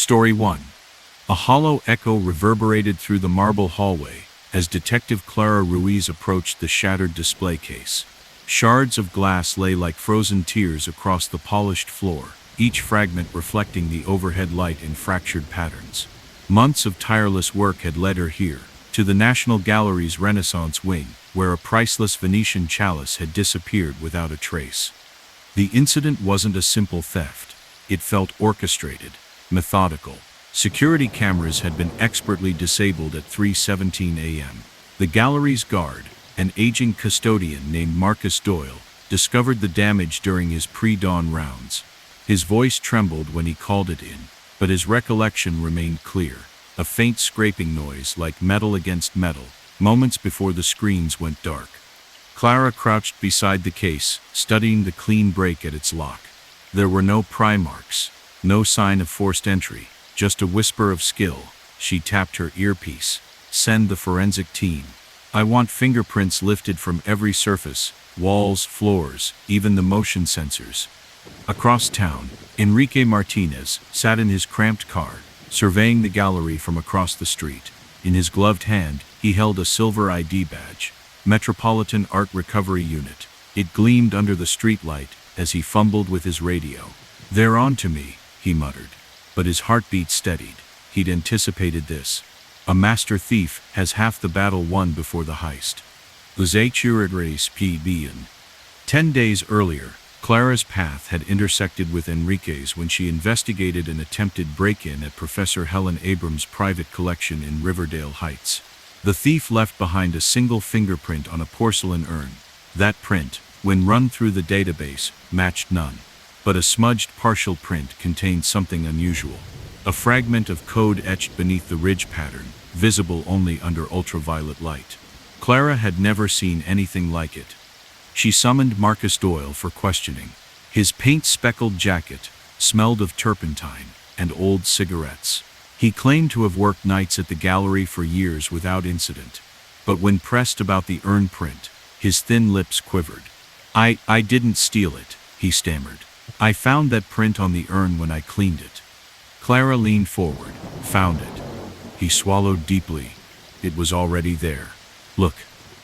Story 1. A hollow echo reverberated through the marble hallway as Detective Clara Ruiz approached the shattered display case. Shards of glass lay like frozen tears across the polished floor, each fragment reflecting the overhead light in fractured patterns. Months of tireless work had led her here, to the National Gallery's Renaissance wing, where a priceless Venetian chalice had disappeared without a trace. The incident wasn't a simple theft. It felt orchestrated, methodical. Security cameras had been expertly disabled at 3:17 a.m. The gallery's guard, an aging custodian named Marcus Doyle, discovered the damage during his pre-dawn rounds. His voice trembled when he called it in, but his recollection remained clear. A faint scraping noise like metal against metal, moments before the screens went dark. Clara crouched beside the case, studying the clean break at its lock. There were no pry marks, no sign of forced entry, just a whisper of skill. She tapped her earpiece. "Send the forensic team. I want fingerprints lifted from every surface, walls, floors, even the motion sensors." Across town, Enrique Martinez sat in his cramped car, surveying the gallery from across the street. In his gloved hand, he held a silver ID badge, Metropolitan Art Recovery Unit. It gleamed under the streetlight as he fumbled with his radio. "They're on to me," he muttered. But his heartbeat steadied. He'd anticipated this. A master thief has half the battle won before the heist. PBN. 10 days earlier, Clara's path had intersected with Enrique's when she investigated an attempted break-in at Professor Helen Abrams' private collection in Riverdale Heights. The thief left behind a single fingerprint on a porcelain urn. That print, when run through the database, matched none. But a smudged partial print contained something unusual. A fragment of code etched beneath the ridge pattern, visible only under ultraviolet light. Clara had never seen anything like it. She summoned Marcus Doyle for questioning. His paint-speckled jacket smelled of turpentine and old cigarettes. He claimed to have worked nights at the gallery for years without incident. But when pressed about the urn print, his thin lips quivered. I didn't steal it," he stammered. "I found that print on the urn when I cleaned it." Clara leaned forward. "Found it." He swallowed deeply. It was already there. "Look,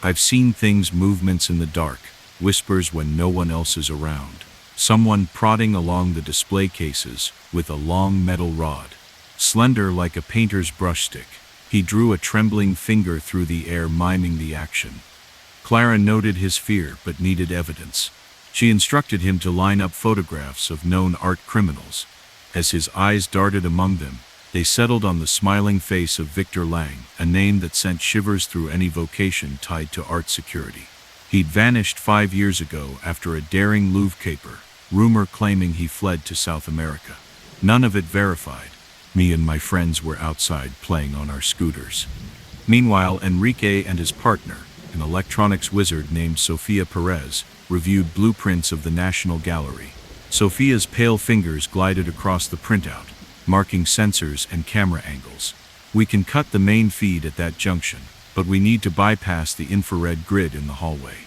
I've seen things, movements in the dark, whispers when no one else is around. Someone prodding along the display cases with a long metal rod, slender like a painter's brush stick." He drew a trembling finger through the air, miming the action. Clara noted his fear but needed evidence. She instructed him to line up photographs of known art criminals. As his eyes darted among them, they settled on the smiling face of Victor Lang, a name that sent shivers through any vocation tied to art security. He'd vanished 5 years ago after a daring Louvre caper, rumor claiming he fled to South America. None of it verified. Me and my friends were outside playing on our scooters. Meanwhile, Enrique and his partner, an electronics wizard named Sofia Perez, reviewed blueprints of the National Gallery. Sofia's pale fingers glided across the printout, marking sensors and camera angles. "We can cut the main feed at that junction, but we need to bypass the infrared grid in the hallway."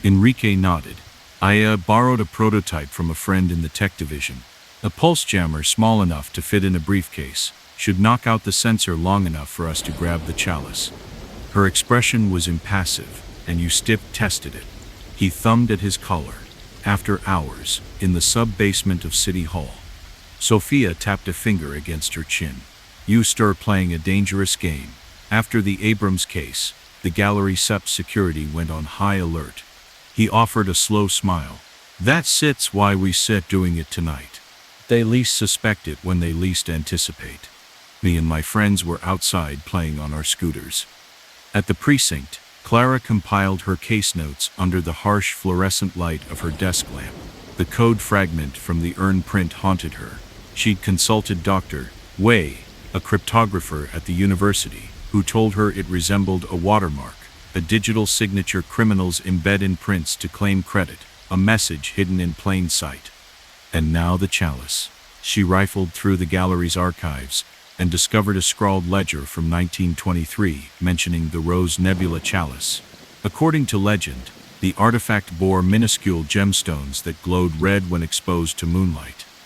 Enrique nodded. "I borrowed a prototype from a friend in the tech division. A pulse jammer small enough to fit in a briefcase should knock out the sensor long enough for us to grab the chalice." Her expression was impassive, and Eustace tested it. He thumbed at his collar. After hours, in the sub-basement of City Hall, Sophia tapped a finger against her chin. Eustace playing a dangerous game. After the Abrams case, the gallery SEP security went on high alert. He offered a slow smile. "That's why we set doing it tonight. They least suspect it when they least anticipate." Me and my friends were outside playing on our scooters. At the precinct, Clara compiled her case notes under the harsh fluorescent light of her desk lamp. The code fragment from the urn print haunted her. She'd consulted Dr. Wei, a cryptographer at the university, who told her it resembled a watermark, a digital signature criminals embed in prints to claim credit, a message hidden in plain sight. And now the chalice. She rifled through the gallery's archives and discovered a scrawled ledger from 1923 mentioning the Rose Nebula chalice. According to legend, the artifact bore minuscule gemstones that glowed red when exposed to moonlight.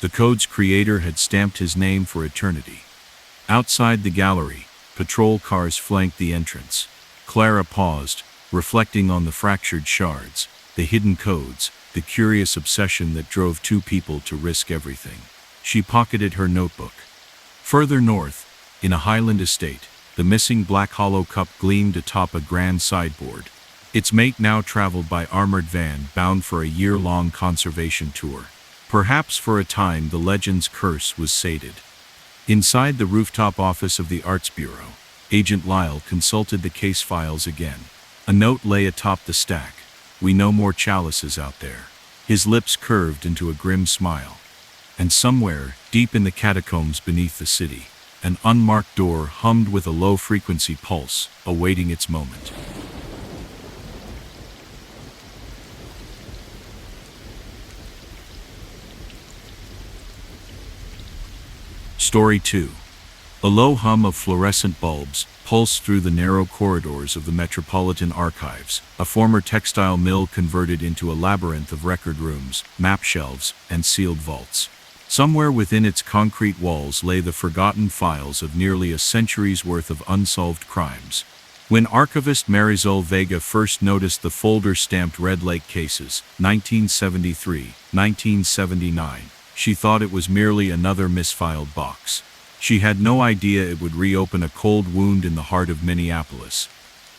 The code's creator had stamped his name for eternity. Outside the gallery, patrol cars flanked the entrance. Clara paused, reflecting on the fractured shards, the hidden codes, the curious obsession that drove two people to risk everything. She pocketed her notebook. Further north, in a highland estate, the missing Black Hollow cup gleamed atop a grand sideboard. Its mate now traveled by armored van bound for a year-long conservation tour. Perhaps for a time the legend's curse was sated. Inside the rooftop office of the Arts Bureau, Agent Lyle consulted the case files again. A note lay atop the stack. "We know more chalices out there." His lips curved into a grim smile. And somewhere, deep in the catacombs beneath the city, an unmarked door hummed with a low-frequency pulse, awaiting its moment. Story 2. A low hum of fluorescent bulbs pulsed through the narrow corridors of the Metropolitan Archives, a former textile mill converted into a labyrinth of record rooms, map shelves, and sealed vaults. Somewhere within its concrete walls lay the forgotten files of nearly a century's worth of unsolved crimes. When archivist Marisol Vega first noticed the folder stamped Red Lake cases, 1973, 1979, she thought it was merely another misfiled box. She had no idea it would reopen a cold wound in the heart of Minneapolis.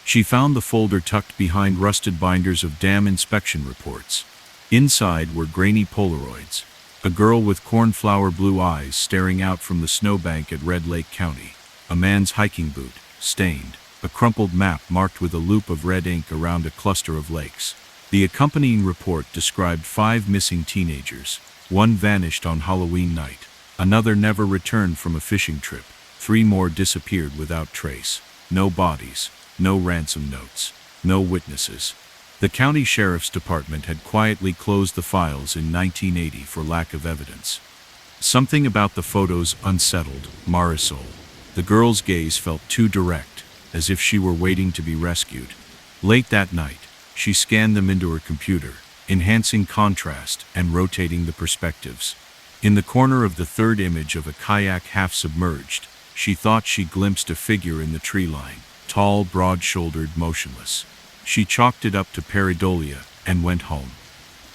She found the folder tucked behind rusted binders of dam inspection reports. Inside were grainy Polaroids. A girl with cornflower blue eyes staring out from the snowbank at Red Lake County. A man's hiking boot, stained. A crumpled map marked with a loop of red ink around a cluster of lakes. The accompanying report described 5 missing teenagers. One vanished on Halloween night. Another never returned from a fishing trip. 3 more disappeared without trace. No bodies, no ransom notes, no witnesses. The county sheriff's department had quietly closed the files in 1980 for lack of evidence. Something about the photos unsettled Marisol. The girl's gaze felt too direct, as if she were waiting to be rescued. Late that night, she scanned them into her computer, enhancing contrast and rotating the perspectives. In the corner of the third image of a kayak half-submerged, she thought she glimpsed a figure in the tree line, tall, broad-shouldered, motionless. She chalked it up to pareidolia and went home.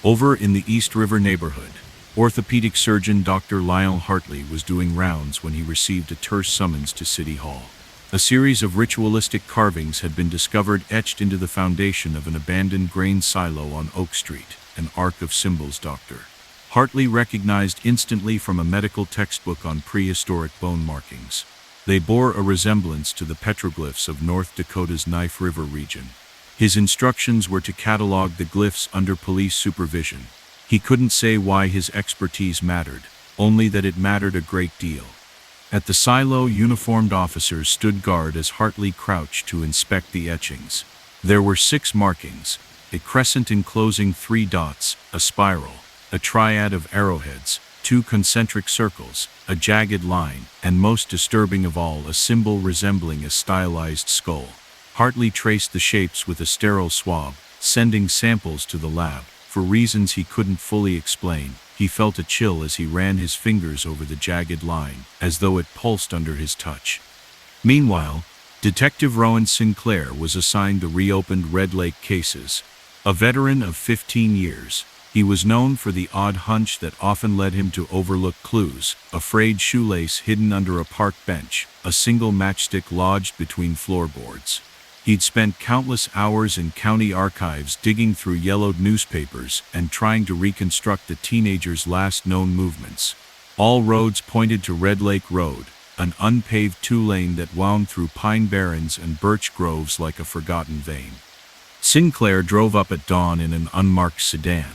Over in the East River neighborhood, orthopedic surgeon Dr. Lionel Hartley was doing rounds when he received a terse summons to City Hall. A series of ritualistic carvings had been discovered etched into the foundation of an abandoned grain silo on Oak Street, an arc of symbols. Dr. Hartley recognized instantly from a medical textbook on prehistoric bone markings. They bore a resemblance to the petroglyphs of North Dakota's Knife River region. His instructions were to catalog the glyphs under police supervision. He couldn't say why his expertise mattered, only that it mattered a great deal. At the silo, uniformed officers stood guard as Hartley crouched to inspect the etchings. There were 6 markings: a crescent enclosing 3 dots, a spiral, a triad of arrowheads, 2 concentric circles, a jagged line, and most disturbing of all, a symbol resembling a stylized skull. Hartley traced the shapes with a sterile swab, sending samples to the lab. For reasons he couldn't fully explain, he felt a chill as he ran his fingers over the jagged line, as though it pulsed under his touch. Meanwhile, Detective Rowan Sinclair was assigned the reopened Red Lake cases. A veteran of 15 years, he was known for the odd hunch that often led him to overlook clues: a frayed shoelace hidden under a park bench, a single matchstick lodged between floorboards. He'd spent countless hours in county archives digging through yellowed newspapers and trying to reconstruct the teenager's last known movements. All roads pointed to Red Lake Road, an unpaved 2-lane that wound through pine barrens and birch groves like a forgotten vein. Sinclair drove up at dawn in an unmarked sedan.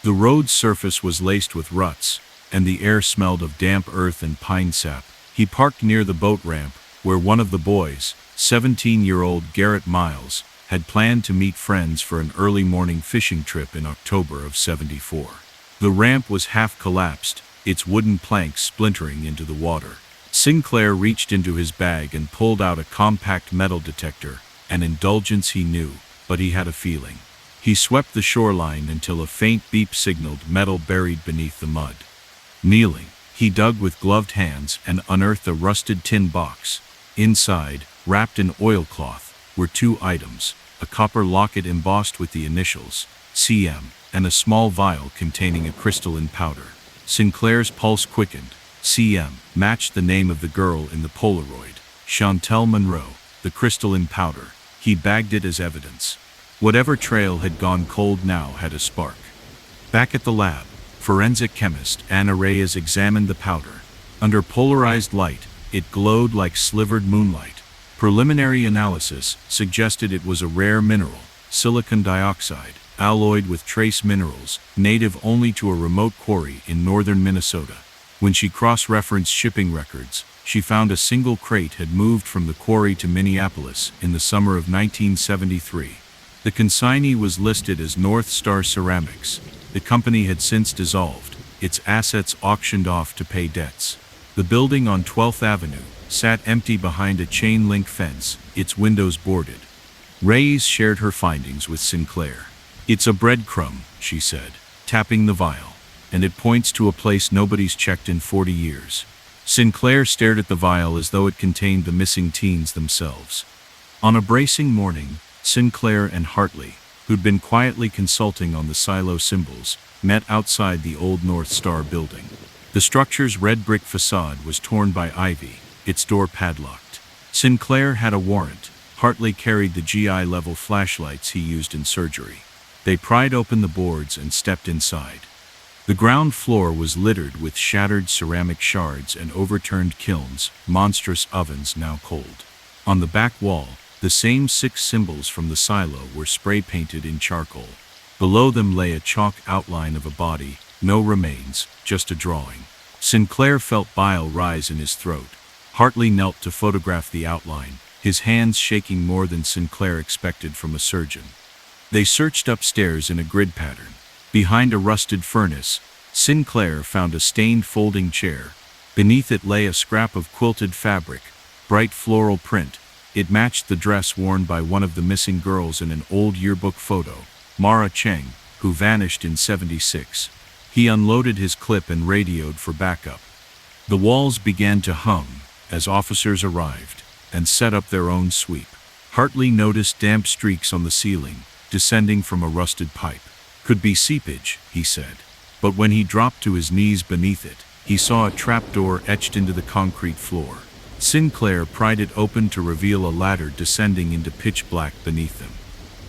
The road's surface was laced with ruts, and the air smelled of damp earth and pine sap. He parked near the boat ramp, where one of the boys, 17-year-old Garrett Miles, had planned to meet friends for an early morning fishing trip in October of '74. The ramp was half collapsed, its wooden planks splintering into the water. Sinclair reached into his bag and pulled out a compact metal detector, an indulgence he knew, but he had a feeling. He swept the shoreline until a faint beep signaled metal buried beneath the mud. Kneeling, he dug with gloved hands and unearthed a rusted tin box. Inside, wrapped in oilcloth, were two items: a copper locket embossed with the initials, CM, and a small vial containing a crystalline powder. Sinclair's pulse quickened. CM matched the name of the girl in the Polaroid, Chantel Monroe, the crystalline powder. He bagged it as evidence. Whatever trail had gone cold now had a spark. Back at the lab, forensic chemist Anna Reyes examined the powder. Under polarized light, it glowed like slivered moonlight. Preliminary analysis suggested it was a rare mineral, silicon dioxide, alloyed with trace minerals, native only to a remote quarry in northern Minnesota. When she cross-referenced shipping records, she found a single crate had moved from the quarry to Minneapolis in the summer of 1973. The consignee was listed as North Star Ceramics. The company had since dissolved, its assets auctioned off to pay debts. The building on 12th Avenue sat empty behind a chain-link fence, its windows boarded. Reyes shared her findings with Sinclair. "It's a breadcrumb," she said, tapping the vial, "and it points to a place nobody's checked in 40 years. Sinclair stared at the vial as though it contained the missing teens themselves. On a bracing morning, Sinclair and Hartley, who'd been quietly consulting on the silo symbols, met outside the old North Star building. The structure's red brick facade was torn by ivy, its door padlocked. Sinclair had a warrant. Hartley carried the GI-level flashlights he used in surgery. They pried open the boards and stepped inside. The ground floor was littered with shattered ceramic shards and overturned kilns, monstrous ovens now cold. On the back wall, the same 6 symbols from the silo were spray-painted in charcoal. Below them lay a chalk outline of a body, no remains, just a drawing. Sinclair felt bile rise in his throat. Hartley knelt to photograph the outline, his hands shaking more than Sinclair expected from a surgeon. They searched upstairs in a grid pattern. Behind a rusted furnace, Sinclair found a stained folding chair. Beneath it lay a scrap of quilted fabric, bright floral print. It matched the dress worn by one of the missing girls in an old yearbook photo, Mara Cheng, who vanished in '76. He unloaded his clip and radioed for backup. The walls began to hum as officers arrived and set up their own sweep. Hartley noticed damp streaks on the ceiling, descending from a rusted pipe. "Could be seepage," he said. But when he dropped to his knees beneath it, he saw a trapdoor etched into the concrete floor. Sinclair pried it open to reveal a ladder descending into pitch black beneath them.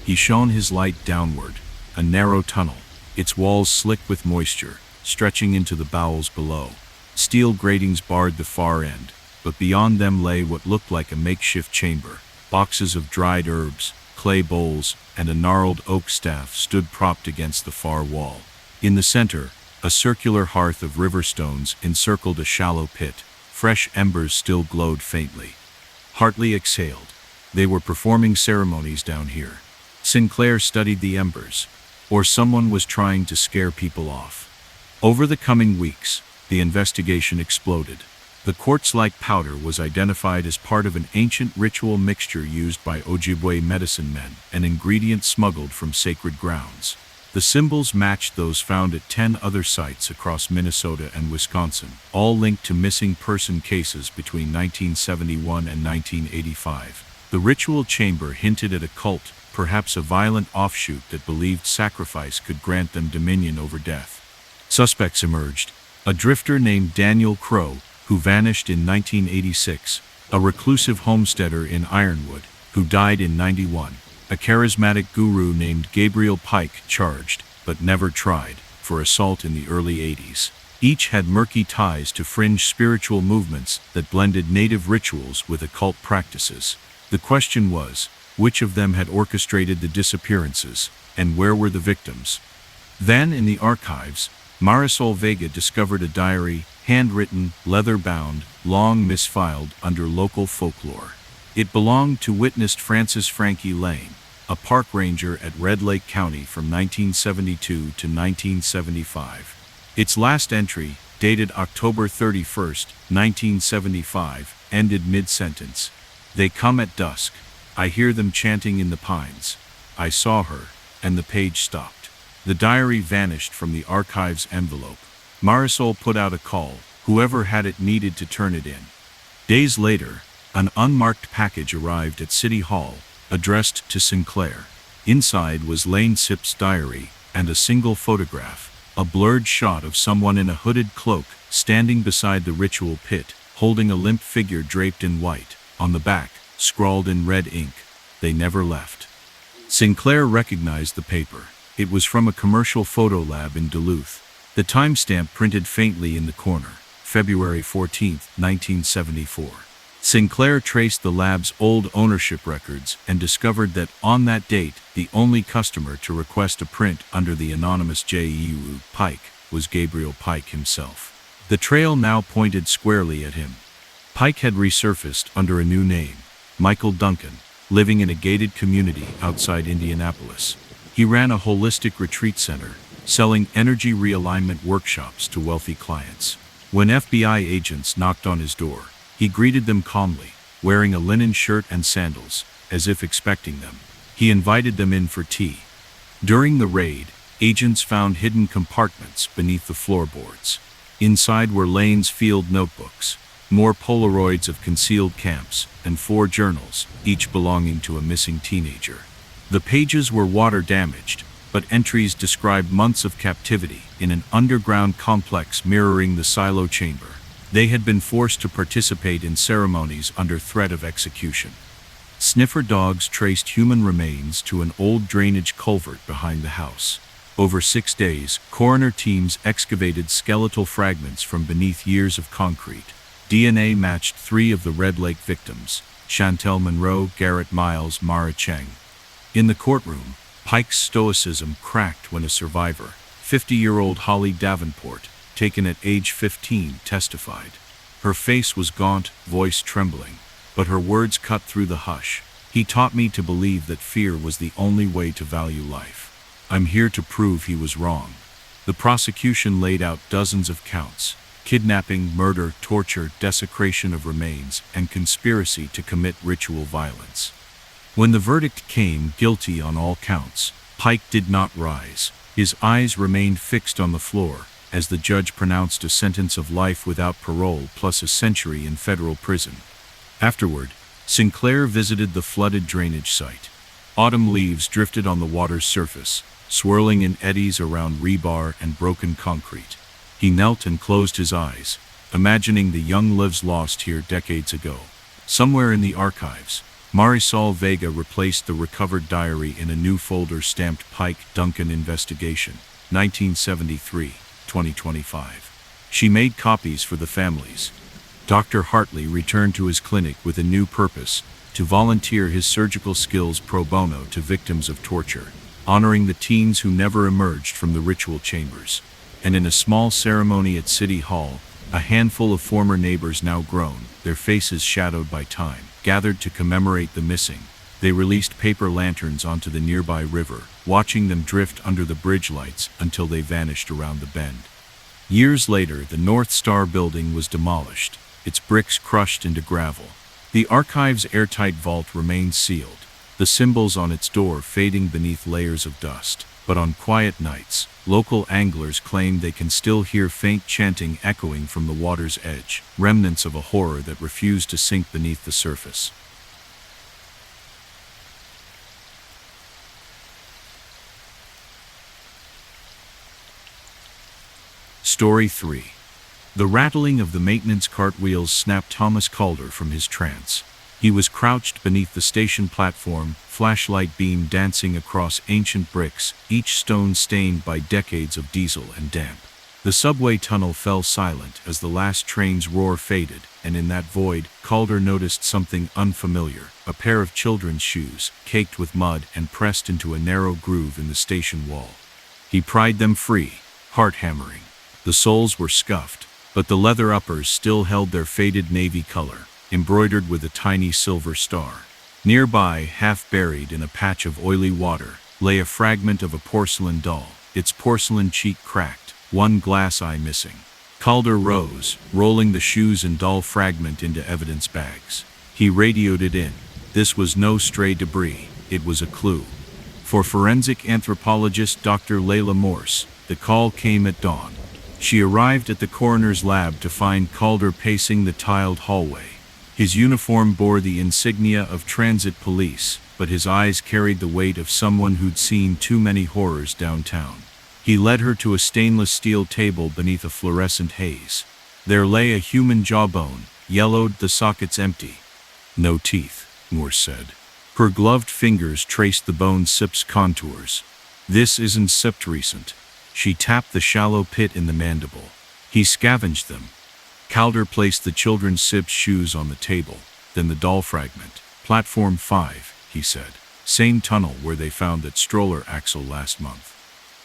He shone his light downward, a narrow tunnel, its walls slick with moisture, stretching into the bowels below. Steel gratings barred the far end, but beyond them lay what looked like a makeshift chamber. Boxes of dried herbs, clay bowls, and a gnarled oak staff stood propped against the far wall. In the center, a circular hearth of river stones encircled a shallow pit. Fresh embers still glowed faintly. Hartley exhaled. They were performing ceremonies down here. Sinclair studied the embers. Or someone was trying to scare people off. Over the coming weeks, the investigation exploded. The quartz-like powder was identified as part of an ancient ritual mixture used by Ojibwe medicine men, an ingredient smuggled from sacred grounds. The symbols matched those found at 10 other sites across Minnesota and Wisconsin, all linked to missing person cases between 1971 and 1985. The ritual chamber hinted at a cult, perhaps a violent offshoot that believed sacrifice could grant them dominion over death. Suspects emerged. A drifter named Daniel Crow, who vanished in 1986, a reclusive homesteader in Ironwood, who died in '91. A charismatic guru named Gabriel Pike charged, but never tried, for assault in the early '80s. Each had murky ties to fringe spiritual movements that blended native rituals with occult practices. The question was, which of them had orchestrated the disappearances, and where were the victims? Then, in the archives, Marisol Vega discovered a diary, handwritten, leather-bound, long misfiled under local folklore. It belonged to witness Francis Frankie Lane, a park ranger at Red Lake County from 1972 to 1975. Its last entry, dated October 31, 1975, ended mid-sentence. "They come at dusk. I hear them chanting in the pines. I saw her," and the page stopped. The diary vanished from the archive's envelope. Marisol put out a call. Whoever had it needed to turn it in. Days later, an unmarked package arrived at City Hall, addressed to Sinclair. Inside was Lane Sipp's diary and a single photograph, a blurred shot of someone in a hooded cloak standing beside the ritual pit, holding a limp figure draped in white. On the back, scrawled in red ink, "They never left." Sinclair recognized the paper. It was from a commercial photo lab in Duluth. The timestamp printed faintly in the corner, February 14, 1974. Sinclair traced the lab's old ownership records and discovered that on that date, the only customer to request a print under the anonymous J.E.U. Pike was Gabriel Pike himself. The trail now pointed squarely at him. Pike had resurfaced under a new name, Michael Duncan, living in a gated community outside Indianapolis. He ran a holistic retreat center, selling energy realignment workshops to wealthy clients. When FBI agents knocked on his door, he greeted them calmly, wearing a linen shirt and sandals, as if expecting them. He invited them in for tea. During the raid, agents found hidden compartments beneath the floorboards. Inside were Lane's field notebooks, more Polaroids of concealed camps, and 4 journals, each belonging to a missing teenager. The pages were water-damaged, but entries described months of captivity in an underground complex mirroring the silo chamber. They had been forced to participate in ceremonies under threat of execution. Sniffer dogs traced human remains to an old drainage culvert behind the house. Over 6 days, coroner teams excavated skeletal fragments from beneath years of concrete. DNA matched 3 of the Red Lake victims, Chantel Monroe, Garrett Miles, Mara Cheng. In the courtroom, Pike's stoicism cracked when a survivor, 50-year-old Holly Davenport, taken at age 15, testified. Her face was gaunt, voice trembling, but her words cut through the hush. "He taught me to believe that fear was the only way to value life. I'm here to prove he was wrong." The prosecution laid out dozens of counts: kidnapping, murder, torture, desecration of remains, and conspiracy to commit ritual violence. When the verdict came, guilty on all counts, Pike did not rise. His eyes remained fixed on the floor, as the judge pronounced a sentence of life without parole plus a century in federal prison. Afterward, Sinclair visited the flooded drainage site. Autumn leaves drifted on the water's surface, swirling in eddies around rebar and broken concrete. He knelt and closed his eyes, imagining the young lives lost here decades ago. Somewhere in the archives, Marisol Vega replaced the recovered diary in a new folder stamped Pike Duncan Investigation, 1973-2025. She made copies for the families. Dr. Hartley returned to his clinic with a new purpose: to volunteer his surgical skills pro bono to victims of torture, honoring the teens who never emerged from the ritual chambers. And in a small ceremony at City Hall, a handful of former neighbors, now grown, their faces shadowed by time, gathered to commemorate the missing. They released paper lanterns onto the nearby river, watching them drift under the bridge lights until they vanished around the bend. Years later, the North Star building was demolished, its bricks crushed into gravel. The archive's airtight vault remained sealed, the symbols on its door fading beneath layers of dust. But on quiet nights, local anglers claim they can still hear faint chanting echoing from the water's edge, remnants of a horror that refused to sink beneath the surface. Story 3. The rattling of the maintenance cart wheels snapped Thomas Calder from his trance. He was crouched beneath the station platform, flashlight beam dancing across ancient bricks, each stone stained by decades of diesel and damp. The subway tunnel fell silent as the last train's roar faded, and in that void, Calder noticed something unfamiliar: a pair of children's shoes, caked with mud and pressed into a narrow groove in the station wall. He pried them free, heart hammering. The soles were scuffed, but the leather uppers still held their faded navy color, embroidered with a tiny silver star. Nearby, half buried in a patch of oily water, lay a fragment of a porcelain doll, its porcelain cheek cracked, one glass eye missing. Calder rose, rolling the shoes and doll fragment into evidence bags. He radioed it in. This was no stray debris, it was a clue. For forensic anthropologist Dr. Layla Morse, the call came at dawn. She arrived at the coroner's lab to find Calder pacing the tiled hallway. His uniform bore the insignia of transit police, but his eyes carried the weight of someone who'd seen too many horrors downtown. He led her to a stainless steel table beneath a fluorescent haze. There lay a human jawbone, yellowed, the sockets empty. "No teeth," Morse said. Her gloved fingers traced the bone's sips contours. "This isn't sipped recent." She tapped the shallow pit in the mandible. "He scavenged them." Calder placed the children's Sib's shoes on the table, then the doll fragment. "Platform 5, he said. "Same tunnel where they found that stroller axle last month."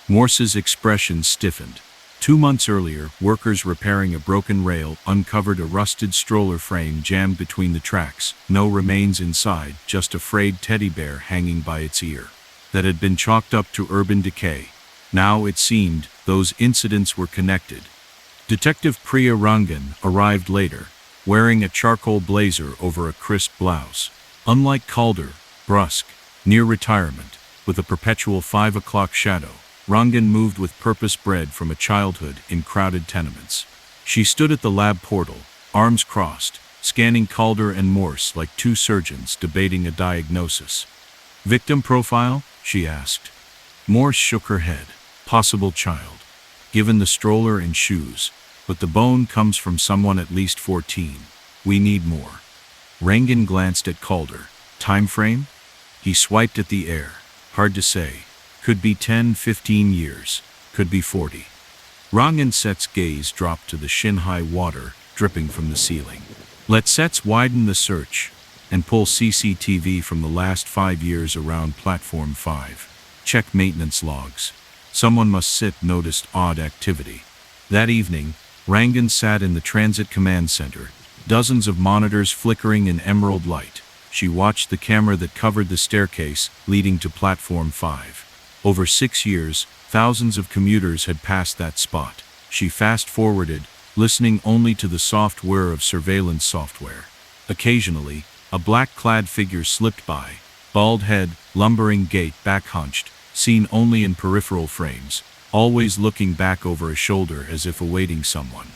Morse's expression stiffened. 2 months earlier, workers repairing a broken rail uncovered a rusted stroller frame jammed between the tracks, no remains inside, just a frayed teddy bear hanging by its ear. That had been chalked up to urban decay. Now, it seemed, those incidents were connected. Detective Priya Rangan arrived later, wearing a charcoal blazer over a crisp blouse. Unlike Calder, brusque, near retirement, with a perpetual 5 o'clock shadow, Rangan moved with purpose bred from a childhood in crowded tenements. She stood at the lab portal, arms crossed, scanning Calder and Morse like two surgeons debating a diagnosis. "Victim profile?" she asked. Morse shook her head. "Possible child. Given the stroller and shoes. But the bone comes from someone at least 14. We need more." Rangan glanced at Calder. "Time frame?" He swiped at the air. "Hard to say. Could be 10, 15 years. Could be 40. Rangan Set's gaze dropped to the shin-high water dripping from the ceiling. "Let Sets widen the search and pull CCTV from the last 5 years around Platform 5. Check maintenance logs. Someone must sit noticed odd activity." That evening, Rangan sat in the Transit Command Center, dozens of monitors flickering in emerald light. She watched the camera that covered the staircase leading to Platform 5. Over 6 years, thousands of commuters had passed that spot. She fast-forwarded, listening only to the soft whir of surveillance software. Occasionally, a black-clad figure slipped by, bald head, lumbering gait, back-hunched, seen only in peripheral frames, always looking back over a shoulder as if awaiting someone.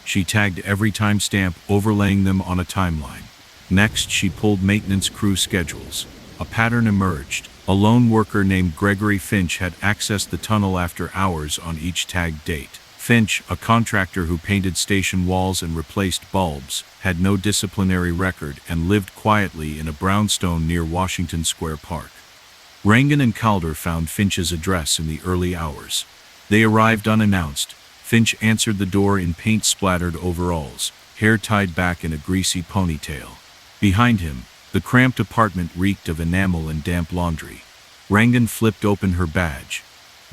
She tagged every timestamp, overlaying them on a timeline. Next, she pulled maintenance crew schedules. A pattern emerged. A lone worker named Gregory Finch had accessed the tunnel after hours on each tagged date. Finch, a contractor who painted station walls and replaced bulbs, had no disciplinary record and lived quietly in a brownstone near Washington Square Park. Rangan and Calder found Finch's address in the early hours. They arrived unannounced. Finch answered the door in paint-splattered overalls, hair tied back in a greasy ponytail. Behind him, the cramped apartment reeked of enamel and damp laundry. Rangan flipped open her badge.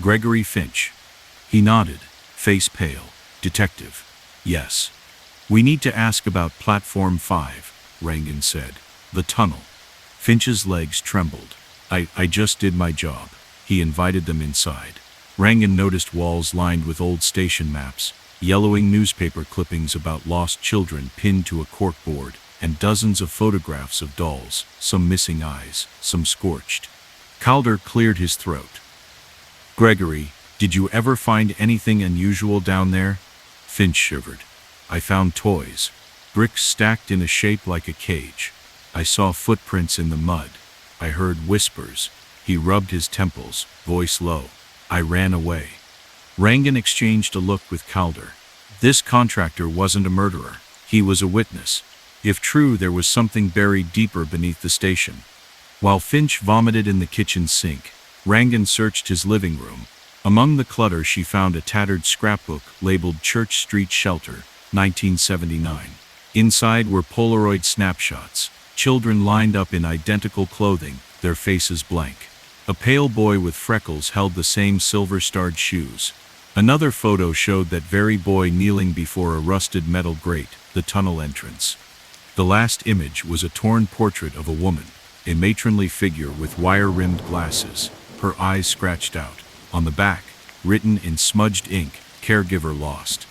"Gregory Finch." He nodded, face pale. "Detective." "Yes." "We need to ask about Platform 5, Rangan said. "The tunnel." Finch's legs trembled. I just did my job." He invited them inside. Rangan noticed walls lined with old station maps, yellowing newspaper clippings about lost children pinned to a corkboard, and dozens of photographs of dolls, some missing eyes, some scorched. Calder cleared his throat. "Gregory, did you ever find anything unusual down there?" Finch shivered. "I found toys. Bricks stacked in a shape like a cage. I saw footprints in the mud. I heard whispers." He rubbed his temples, voice low. "I ran away." Rangan exchanged a look with Calder. This contractor wasn't a murderer. He was a witness. If true, there was something buried deeper beneath the station. While Finch vomited in the kitchen sink, Rangan searched his living room. Among the clutter, she found a tattered scrapbook labeled Church Street Shelter, 1979. Inside were Polaroid snapshots, children lined up in identical clothing, their faces blank. A pale boy with freckles held the same silver-starred shoes. Another photo showed that very boy kneeling before a rusted metal grate, the tunnel entrance. The last image was a torn portrait of a woman, a matronly figure with wire-rimmed glasses, her eyes scratched out. On the back, written in smudged ink, "Caregiver lost."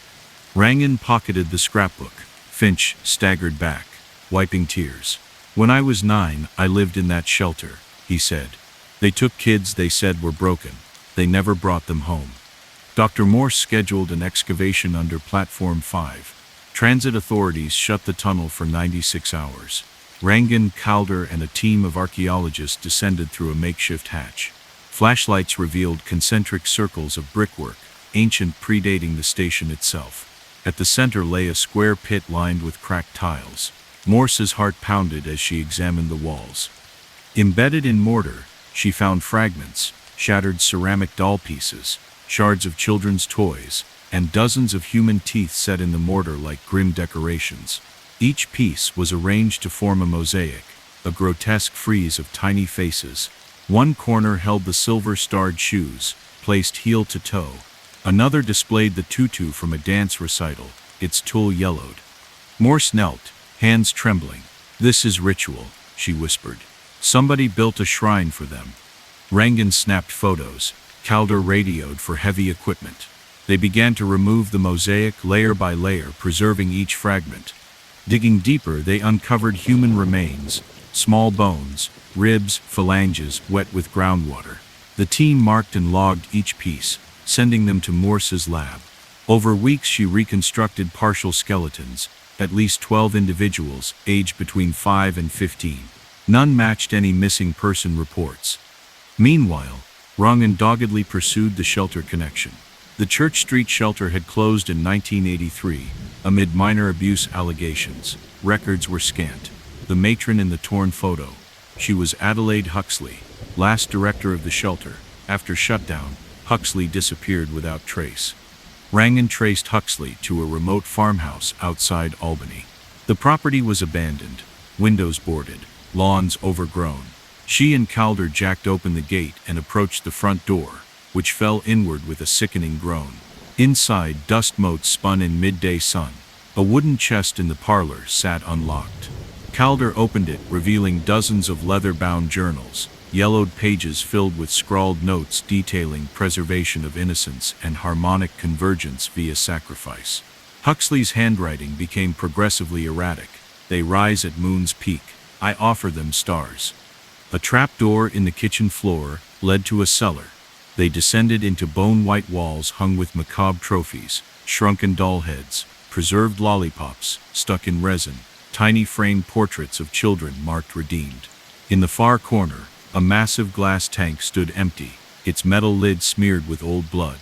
Rangan pocketed the scrapbook. Finch staggered back, wiping tears. "When I was 9, I lived in that shelter," he said. "They took kids they said were broken. They never brought them home." Dr. Morse scheduled an excavation under Platform 5. Transit authorities shut the tunnel for 96 hours. Rangan, Calder, and a team of archaeologists descended through a makeshift hatch. Flashlights revealed concentric circles of brickwork, ancient, predating the station itself. At the center lay a square pit lined with cracked tiles. Morse's heart pounded as she examined the walls. Embedded in mortar, she found fragments, shattered ceramic doll pieces, shards of children's toys, and dozens of human teeth set in the mortar like grim decorations. Each piece was arranged to form a mosaic, a grotesque frieze of tiny faces. One corner held the silver-starred shoes, placed heel to toe. Another displayed the tutu from a dance recital, its tulle yellowed. Morse knelt, hands trembling. "This is ritual," she whispered. "Somebody built a shrine for them." Rangan snapped photos. Calder radioed for heavy equipment. They began to remove the mosaic layer by layer, preserving each fragment. Digging deeper, they uncovered human remains, small bones, ribs, phalanges wet with groundwater. The team marked and logged each piece, sending them to Morse's lab. Over weeks she reconstructed partial skeletons, at least 12 individuals, aged between 5 and 15. None matched any missing person reports. Meanwhile, Rangan doggedly pursued the shelter connection. The Church Street shelter had closed in 1983, amid minor abuse allegations. Records were scant. The matron in the torn photo. She was Adelaide Huxley, last director of the shelter. After shutdown, Huxley disappeared without trace. Rangan traced Huxley to a remote farmhouse outside Albany. The property was abandoned, windows boarded, lawns overgrown. She and Calder jacked open the gate and approached the front door, which fell inward with a sickening groan. Inside, dust motes spun in midday sun. A wooden chest in the parlor sat unlocked. Calder opened it, revealing dozens of leather-bound journals, yellowed pages filled with scrawled notes detailing preservation of innocence and harmonic convergence via sacrifice. Huxley's handwriting became progressively erratic. "They rise at moon's peak. I offer them stars." A trapdoor in the kitchen floor led to a cellar. They descended into bone-white walls hung with macabre trophies, shrunken doll heads, preserved lollipops stuck in resin, tiny framed portraits of children marked redeemed. In the far corner, a massive glass tank stood empty, its metal lid smeared with old blood.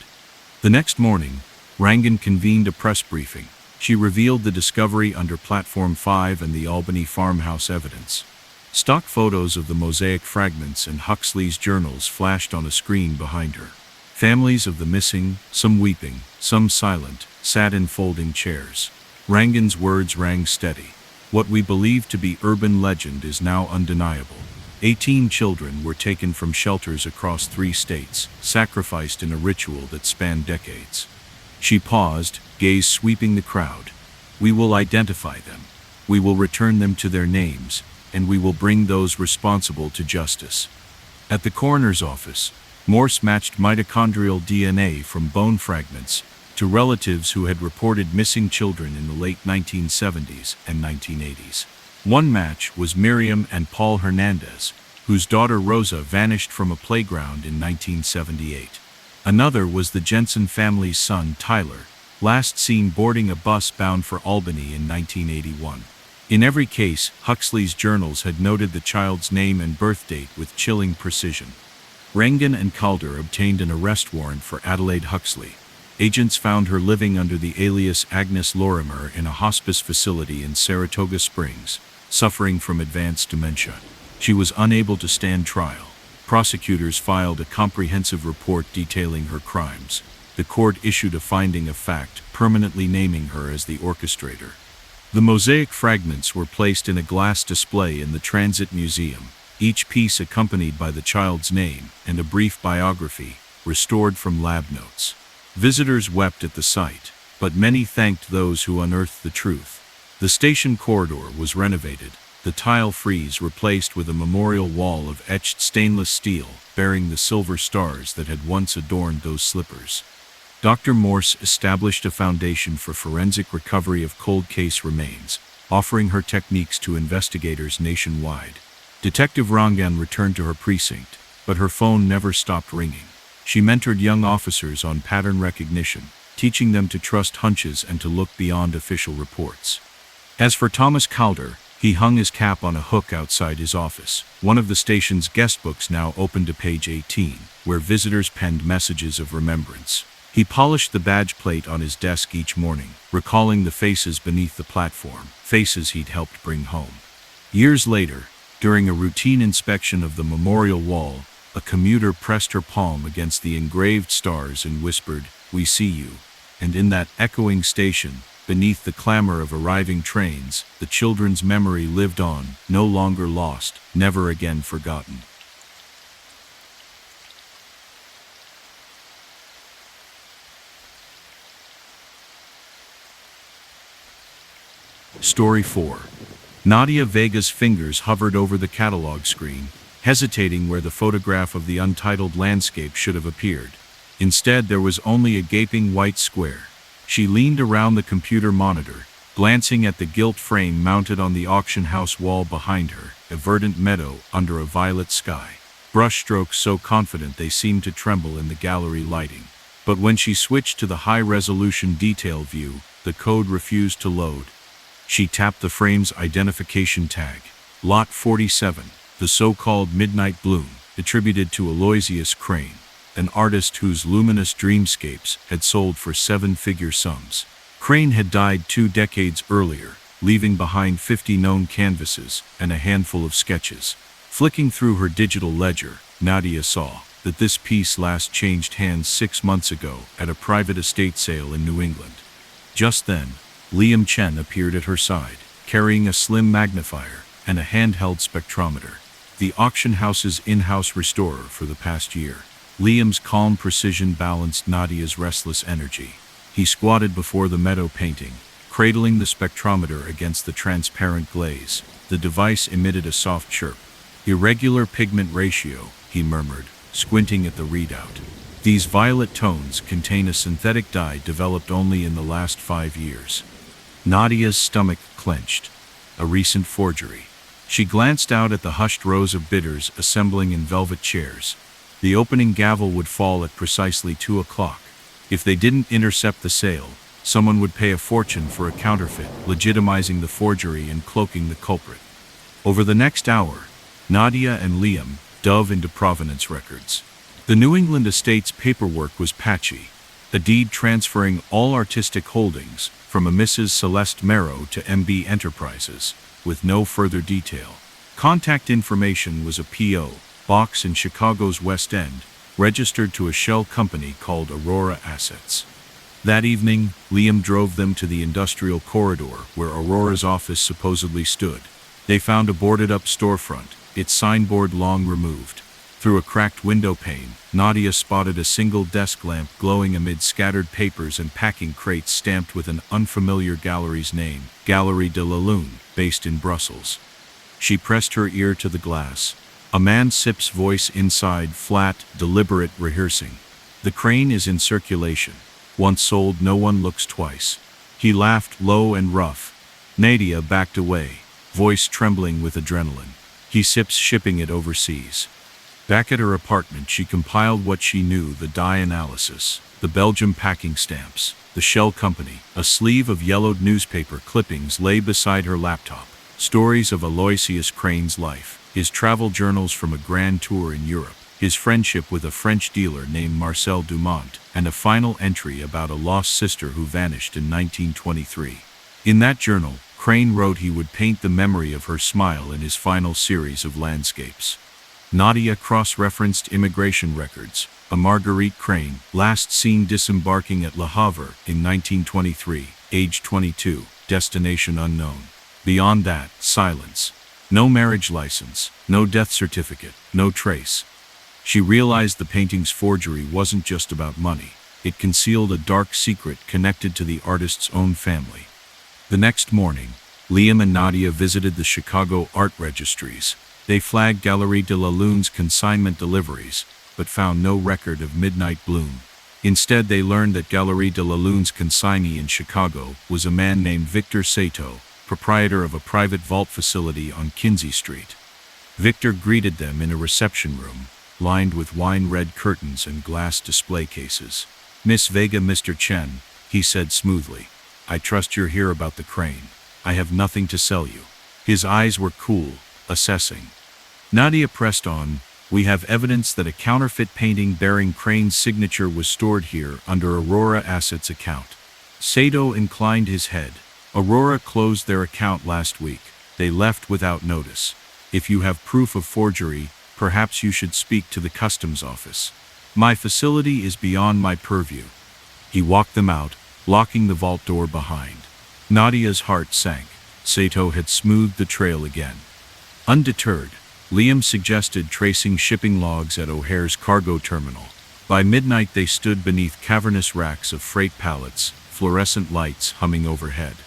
The next morning, Rangan convened a press briefing. She revealed the discovery under Platform 5 and the Albany farmhouse evidence. Stock photos of the mosaic fragments and Huxley's journals flashed on a screen behind her. Families of the missing, some weeping, some silent, sat in folding chairs. Rangan's words rang steady. "What we believe to be urban legend is now undeniable. 18 children were taken from shelters across 3 states, sacrificed in a ritual that spanned decades." She paused, gaze sweeping the crowd. "We will identify them. We will return them to their names, and we will bring those responsible to justice." At the coroner's office, Morse matched mitochondrial DNA from bone fragments to relatives who had reported missing children in the late 1970s and 1980s. One match was Miriam and Paul Hernandez, whose daughter Rosa vanished from a playground in 1978. Another was the Jensen family's son Tyler, last seen boarding a bus bound for Albany in 1981. In every case, Huxley's journals had noted the child's name and birth date with chilling precision. Rangan and Calder obtained an arrest warrant for Adelaide Huxley. Agents found her living under the alias Agnes Lorimer in a hospice facility in Saratoga Springs, suffering from advanced dementia. She was unable to stand trial. Prosecutors filed a comprehensive report detailing her crimes. The court issued a finding of fact, permanently naming her as the orchestrator. The mosaic fragments were placed in a glass display in the Transit Museum, each piece accompanied by the child's name and a brief biography, restored from lab notes. Visitors wept at the sight, but many thanked those who unearthed the truth. The station corridor was renovated, the tile frieze replaced with a memorial wall of etched stainless steel bearing the silver stars that had once adorned those slippers. Dr. Morse established a foundation for forensic recovery of cold case remains, offering her techniques to investigators nationwide. Detective Rangan returned to her precinct, but her phone never stopped ringing. She mentored young officers on pattern recognition, teaching them to trust hunches and to look beyond official reports. As for Thomas Calder, he hung his cap on a hook outside his office. One of the station's guest books now opened to page 18, where visitors penned messages of remembrance. He polished the badge plate on his desk each morning, recalling the faces beneath the platform, faces he'd helped bring home. Years later, during a routine inspection of the memorial wall, a commuter pressed her palm against the engraved stars and whispered, "We see you." And in that echoing station, beneath the clamor of arriving trains, the children's memory lived on, no longer lost, never again forgotten. Story 4. Nadia Vega's fingers hovered over the catalog screen, hesitating where the photograph of the untitled landscape should have appeared. Instead, there was only a gaping white square. She leaned around the computer monitor, glancing at the gilt frame mounted on the auction house wall behind her, a verdant meadow under a violet sky. Brushstrokes so confident they seemed to tremble in the gallery lighting. But when she switched to the high-resolution detail view, the code refused to load. She tapped the frame's identification tag. Lot 47, the so-called Midnight Bloom, attributed to Aloysius Crane, an artist whose luminous dreamscapes had sold for seven-figure sums. Crane had died 2 decades earlier, leaving behind 50 known canvases and a handful of sketches. Flicking through her digital ledger, Nadia saw that this piece last changed hands 6 months ago at a private estate sale in New England. Just then, Liam Chen appeared at her side, carrying a slim magnifier and a handheld spectrometer. The auction house's in-house restorer for the past year. Liam's calm precision balanced Nadia's restless energy. He squatted before the meadow painting, cradling the spectrometer against the transparent glaze. The device emitted a soft chirp. "Irregular pigment ratio," he murmured, squinting at the readout. "These violet tones contain a synthetic dye developed only in the last 5 years. Nadia's stomach clenched. A recent forgery. She glanced out at the hushed rows of bidders assembling in velvet chairs. The opening gavel would fall at precisely 2 o'clock. If they didn't intercept the sale, someone would pay a fortune for a counterfeit, legitimizing the forgery and cloaking the culprit. Over the next hour, Nadia and Liam dove into provenance records. The New England estate's paperwork was patchy, a deed transferring all artistic holdings from a Mrs. Celeste Merrow to MB Enterprises, with no further detail. Contact information was a P.O. box in Chicago's West End, registered to a shell company called Aurora Assets. That evening, Liam drove them to the industrial corridor where Aurora's office supposedly stood. They found a boarded-up storefront, its signboard long removed. Through a cracked window pane, Nadia spotted a single desk lamp glowing amid scattered papers and packing crates stamped with an unfamiliar gallery's name, Galerie de la Lune, based in Brussels. She pressed her ear to the glass. A man's Sip's voice inside, flat, deliberate, rehearsing. "The crane is in circulation. Once sold, no one looks twice." He laughed, low and rough. Nadia backed away, voice trembling with adrenaline. "He Sip's shipping it overseas." Back at her apartment, she compiled what she knew: the dye analysis, the Belgium packing stamps, the shell company. A sleeve of yellowed newspaper clippings lay beside her laptop. Stories of Aloysius Crane's life, his travel journals from a grand tour in Europe, his friendship with a French dealer named Marcel Dumont, and a final entry about a lost sister who vanished in 1923. In that journal, Crane wrote he would paint the memory of her smile in his final series of landscapes. Nadia cross-referenced immigration records. A Marguerite Crane, last seen disembarking at Le Havre in 1923, age 22, destination unknown. Beyond that, silence. No marriage license, no death certificate, no trace. She realized the painting's forgery wasn't just about money. It concealed a dark secret connected to the artist's own family. The next morning, Liam and Nadia visited the Chicago art registries. They flagged Galerie de la Lune's consignment deliveries, but found no record of Midnight Bloom. Instead, they learned that Galerie de la Lune's consignee in Chicago was a man named Victor Sato, proprietor of a private vault facility on Kinsey Street. Victor greeted them in a reception room. lined with wine-red curtains and glass display cases. "Miss Vega, Mr. Chen," he said smoothly. "I trust you're here about the crane. I have nothing to sell you." His eyes were cool, assessing. Nadia pressed on. "We have evidence that a counterfeit painting bearing Crane's signature was stored here under Aurora Assets account." Sato inclined his head. "Aurora closed their account last week. They left without notice. If you have proof of forgery, perhaps you should speak to the customs office. My facility is beyond my purview." He walked them out, locking the vault door behind. Nadia's heart sank. Sato had smoothed the trail again. Undeterred, Liam suggested tracing shipping logs at O'Hare's cargo terminal. By midnight they stood beneath cavernous racks of freight pallets, fluorescent lights humming overhead.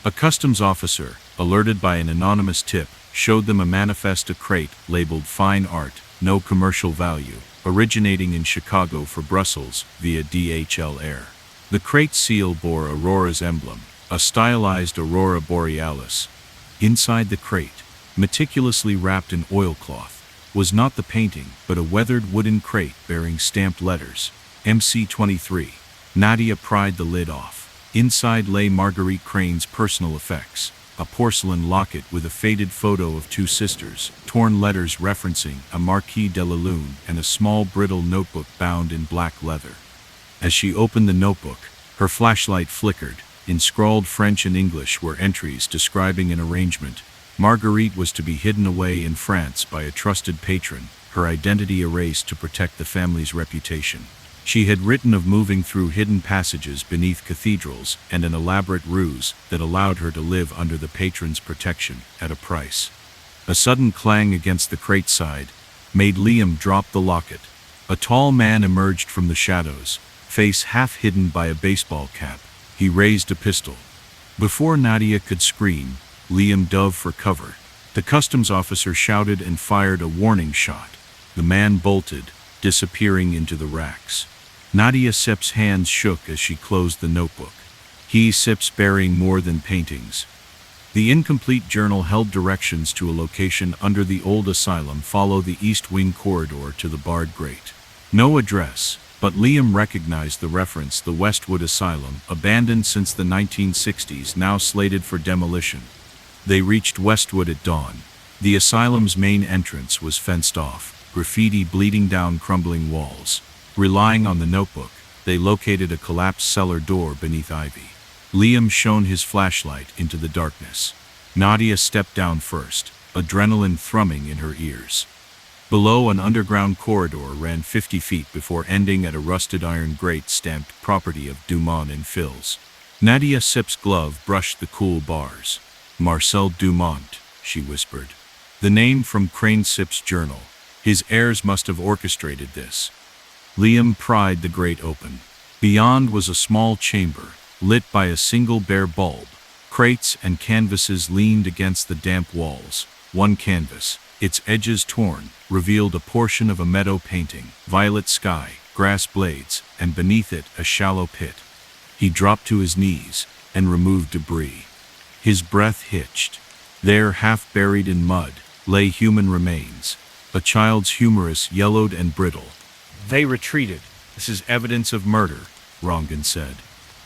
A customs officer, alerted by an anonymous tip, showed them a manifest, a crate labeled "Fine Art, No Commercial Value," originating in Chicago for Brussels via DHL Air. The crate seal bore Aurora's emblem, a stylized Aurora Borealis. Inside the crate, meticulously wrapped in oilcloth, was not the painting, but a weathered wooden crate bearing stamped letters, MC23. Nadia pried the lid off. Inside lay Marguerite Crane's personal effects, a porcelain locket with a faded photo of two sisters, torn letters referencing a Marquis de la Lune, and a small brittle notebook bound in black leather. As she opened the notebook, her flashlight flickered. In scrawled French and English were entries describing an arrangement. Marguerite was to be hidden away in France by a trusted patron, her identity erased to protect the family's reputation. She had written of moving through hidden passages beneath cathedrals and an elaborate ruse that allowed her to live under the patron's protection at a price. A sudden clang against the crate side made Liam drop the locket. A tall man emerged from the shadows, face half hidden by a baseball cap. He raised a pistol. Before Nadia could scream, Liam dove for cover. The customs officer shouted and fired a warning shot. The man bolted, disappearing into the racks. Nadia Sip's hands shook as she closed the notebook. He Sips bearing more than paintings. The incomplete journal held directions to a location under the old asylum. Follow the East Wing corridor to the barred grate. No address, but Liam recognized the reference: the Westwood Asylum, abandoned since the 1960s, now slated for demolition. They reached Westwood at dawn. The asylum's main entrance was fenced off, graffiti bleeding down crumbling walls. Relying on the notebook, they located a collapsed cellar door beneath ivy. Liam shone his flashlight into the darkness. Nadia stepped down first, adrenaline thrumming in her ears. Below, an underground corridor ran 50 feet before ending at a rusted iron grate stamped "Property of Dumont and Fils." Nadia Sip's glove brushed the cool bars. "Marcel Dumont," she whispered. The name from Crane Sip's journal. His heirs must have orchestrated this. Liam pried the grate open. Beyond was a small chamber, lit by a single bare bulb. Crates and canvases leaned against the damp walls. One canvas, its edges torn, revealed a portion of a meadow painting, violet sky, grass blades, and beneath it a shallow pit. He dropped to his knees and removed debris. His breath hitched. There, half buried in mud, lay human remains. A child's humerus, yellowed and brittle. "They retreated. This is evidence of murder," Rongan said.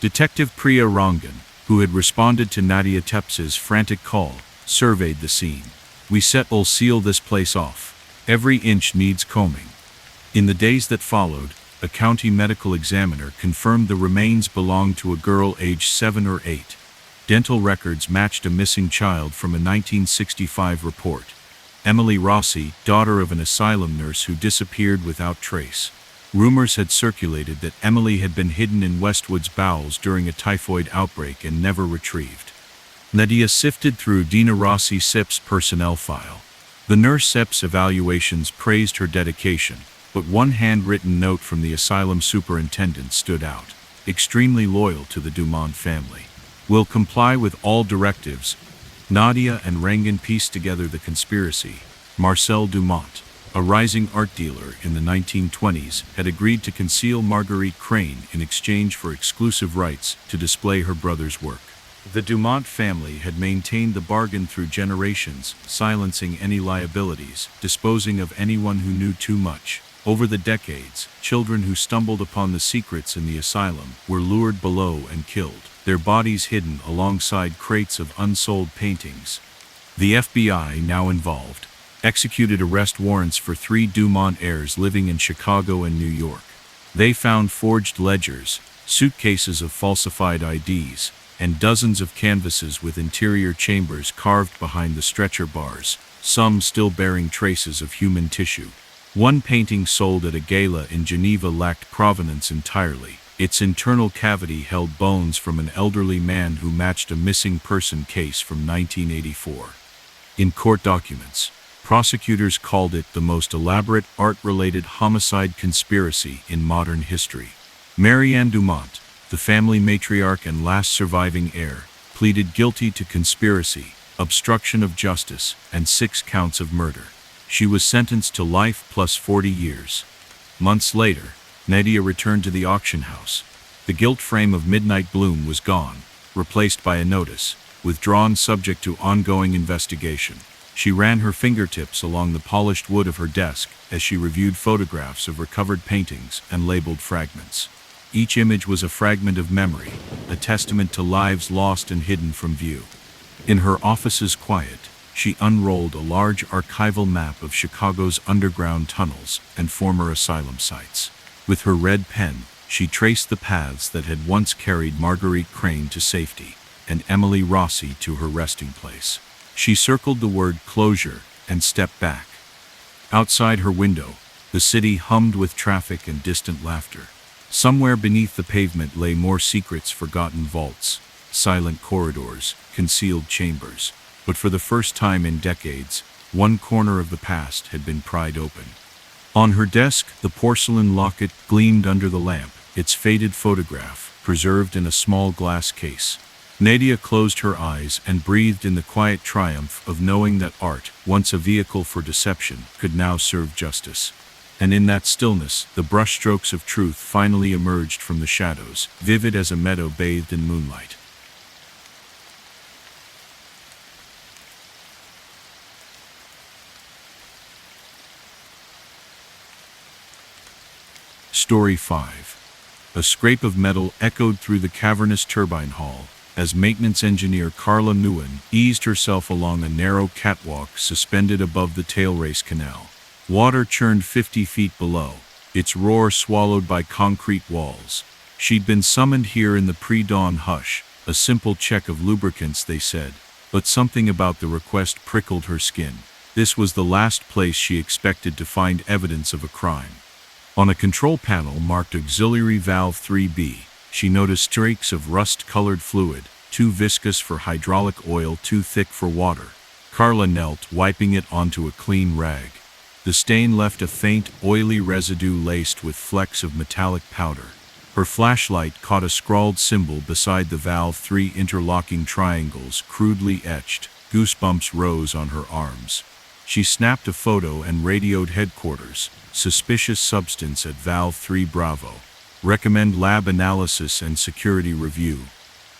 Detective Priya Rongan, who had responded to Nadia Teps's frantic call, surveyed the scene. "We will seal this place off. Every inch needs combing." In the days that followed, a county medical examiner confirmed the remains belonged to a girl aged 7 or 8. Dental records matched a missing child from a 1965 report. Emily Rossi, daughter of an asylum nurse who disappeared without trace. Rumors had circulated that Emily had been hidden in Westwood's bowels during a typhoid outbreak and never retrieved. Nadia sifted through Dina Rossi Sip's personnel file. The nurse Sip's evaluations praised her dedication, but one handwritten note from the asylum superintendent stood out. "Extremely loyal to the Dumont family. Will comply with all directives." Nadia and Rangan pieced together the conspiracy. Marcel Dumont, a rising art dealer in the 1920s, had agreed to conceal Marguerite Crane in exchange for exclusive rights to display her brother's work. The Dumont family had maintained the bargain through generations, silencing any liabilities, disposing of anyone who knew too much. Over the decades, children who stumbled upon the secrets in the asylum were lured below and killed, their bodies hidden alongside crates of unsold paintings. The FBI, now involved, executed arrest warrants for 3 Dumont heirs living in Chicago and New York. They found forged ledgers, suitcases of falsified IDs, and dozens of canvases with interior chambers carved behind the stretcher bars, some still bearing traces of human tissue. One painting sold at a gala in Geneva lacked provenance entirely. Its internal cavity held bones from an elderly man who matched a missing person case from 1984. In court documents, prosecutors called it the most elaborate art-related homicide conspiracy in modern history. Marianne Dumont, the family matriarch and last surviving heir, pleaded guilty to conspiracy, obstruction of justice, and 6 counts of murder. She was sentenced to life plus 40 years. Months later, Nadia returned to the auction house. The gilt frame of Midnight Bloom was gone, replaced by a notice, withdrawn subject to ongoing investigation. She ran her fingertips along the polished wood of her desk as she reviewed photographs of recovered paintings and labeled fragments. Each image was a fragment of memory, a testament to lives lost and hidden from view. In her office's quiet, she unrolled a large archival map of Chicago's underground tunnels and former asylum sites. With her red pen, she traced the paths that had once carried Marguerite Crane to safety and Emily Rossi to her resting place. She circled the word closure and stepped back. Outside her window, the city hummed with traffic and distant laughter. Somewhere beneath the pavement lay more secrets, forgotten vaults, silent corridors, concealed chambers. But for the first time in decades, one corner of the past had been pried open. On her desk, the porcelain locket gleamed under the lamp, its faded photograph preserved in a small glass case. Nadia closed her eyes and breathed in the quiet triumph of knowing that art, once a vehicle for deception, could now serve justice. And in that stillness, the brushstrokes of truth finally emerged from the shadows, vivid as a meadow bathed in moonlight. Story 5. A scrape of metal echoed through the cavernous turbine hall as maintenance engineer Carla Nguyen eased herself along a narrow catwalk suspended above the tailrace canal. Water churned 50 feet below, its roar swallowed by concrete walls. She'd been summoned here in the pre-dawn hush, a simple check of lubricants, they said, but something about the request prickled her skin. This was the last place she expected to find evidence of a crime. On a control panel marked Auxiliary Valve 3B, she noticed streaks of rust-colored fluid, too viscous for hydraulic oil, too thick for water. Carla knelt, wiping it onto a clean rag. The stain left a faint, oily residue laced with flecks of metallic powder. Her flashlight caught a scrawled symbol beside the valve, 3 interlocking triangles crudely etched. Goosebumps rose on her arms. She snapped a photo and radioed headquarters. Suspicious substance at Valve 3 Bravo. Recommend lab analysis and security review.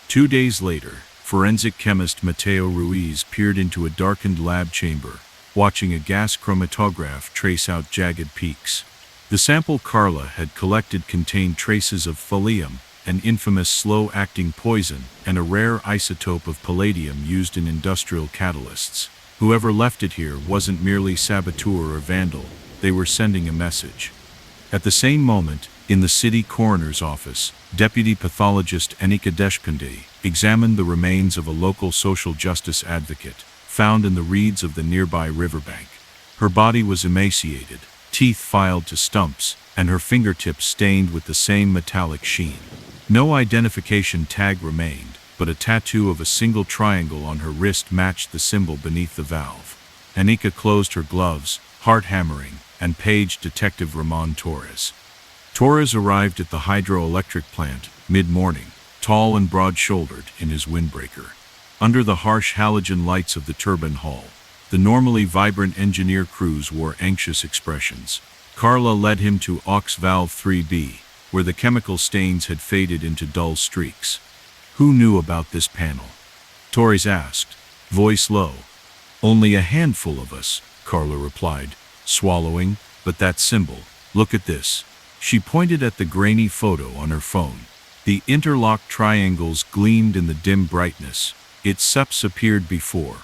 2 days later, forensic chemist Mateo Ruiz peered into a darkened lab chamber, watching a gas chromatograph trace out jagged peaks. The sample Carla had collected contained traces of thulium, an infamous slow-acting poison, and a rare isotope of palladium used in industrial catalysts. Whoever left it here wasn't merely saboteur or vandal, they were sending a message. At the same moment, in the city coroner's office, Deputy Pathologist Anika Deshpande examined the remains of a local social justice advocate, found in the reeds of the nearby riverbank. Her body was emaciated, teeth filed to stumps, and her fingertips stained with the same metallic sheen. No identification tag remained, but a tattoo of a single triangle on her wrist matched the symbol beneath the valve. Anika closed her gloves, heart hammering, and paged Detective Ramon Torres. Torres arrived at the hydroelectric plant, mid-morning, tall and broad-shouldered in his windbreaker. Under the harsh halogen lights of the turbine hall, the normally vibrant engineer crews wore anxious expressions. Carla led him to Aux Valve 3B, where the chemical stains had faded into dull streaks. Who knew about this panel? Torres asked, voice low. Only a handful of us, Carla replied, swallowing, but that symbol, Look at this. She pointed at the grainy photo on her phone. The interlocked triangles gleamed in the dim brightness. Its septs appeared before.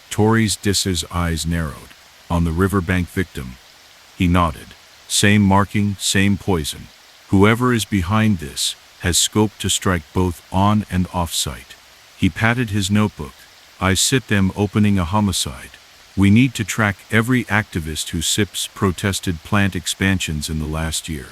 Torres Dis's eyes narrowed. On the riverbank victim. He nodded. Same marking, same poison. Whoever is behind this has scope to strike both on and off site. He patted his notebook. I sit them opening a homicide. We need to track every activist who SIPs protested plant expansions in the last year.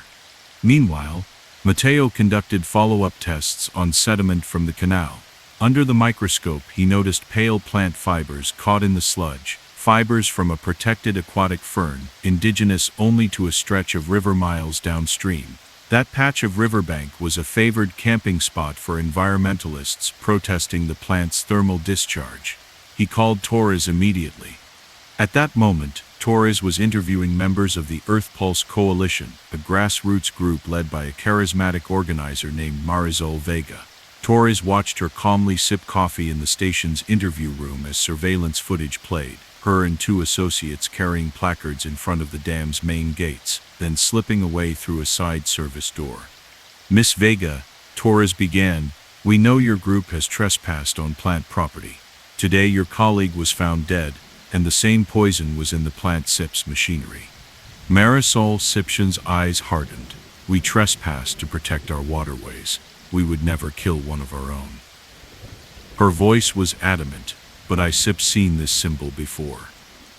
Meanwhile, Mateo conducted follow-up tests on sediment from the canal. Under the microscope, he noticed pale plant fibers caught in the sludge, fibers from a protected aquatic fern, indigenous only to a stretch of river miles downstream. That patch of riverbank was a favored camping spot for environmentalists protesting the plant's thermal discharge. He called Torres immediately. At that moment, Torres was interviewing members of the Earth Pulse Coalition, a grassroots group led by a charismatic organizer named Marisol Vega. Torres watched her calmly sip coffee in the station's interview room as surveillance footage played, her and two associates carrying placards in front of the dam's main gates, then slipping away through a side service door. Miss Vega, Torres began, we know your group has trespassed on plant property. Today your colleague was found dead, and the same poison was in the plant SIP's machinery. Marisol Sipshan's eyes hardened. We trespassed to protect our waterways. We would never kill one of our own. Her voice was adamant, but I SIP's seen this symbol before.